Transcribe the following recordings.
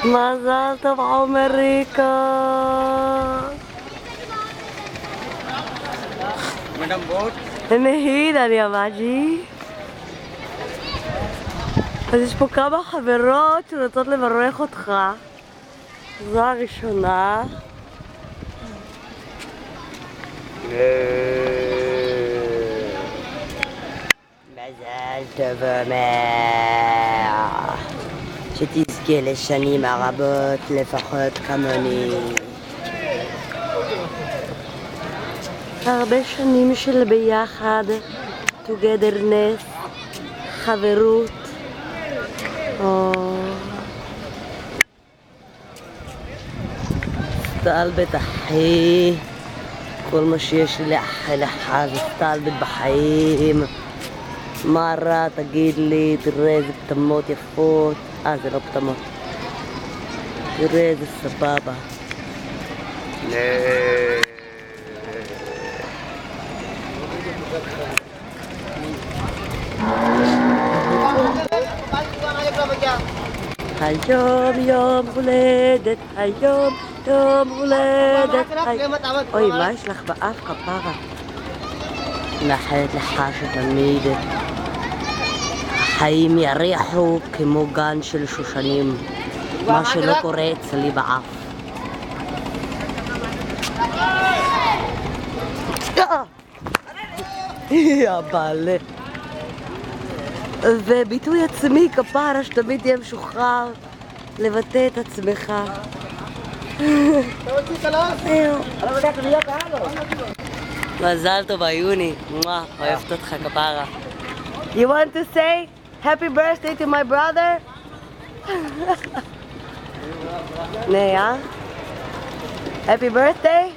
מזל טוב עומר ריקו. נהיד אני אמג'י. אז יש פה כמה חברות שרוצות לברך אותך. זו הראשונה. מזל טוב עומר. שתזכה לשנים הרבות לפחות כמוני. הרבה שנים של ביחד, togetherness, חברות. סטלבט אחי, כל מה שיש לי לאחל לך זה סטלבט בחיים. מה רע תגיד לי, תראה איזה פטמות יפות. זה לא פטמות. תראה איזה סבבה. היום יום הולדת, היום יום הולדת. אוי, מה יש לך באף כפרה? מאחלת לך שתמיד החיים יריחו כמו גן של שושנים, מה שלא קורה אצלי באף. יא בעלה. וביטוי עצמי כפרה שתמיד תהיה משוחרר לבטא את עצמך. מזל טוב עיוני, אוהבת אותך כפרה. You want to say happy birthday to my brother? Nay, huh? Happy birthday?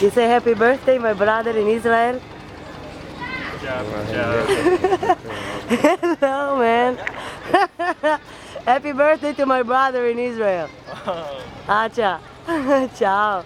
You say happy birthday my brother in Israel? Hello man. Happy birthday to my brother in Israel. Acha. Ciao.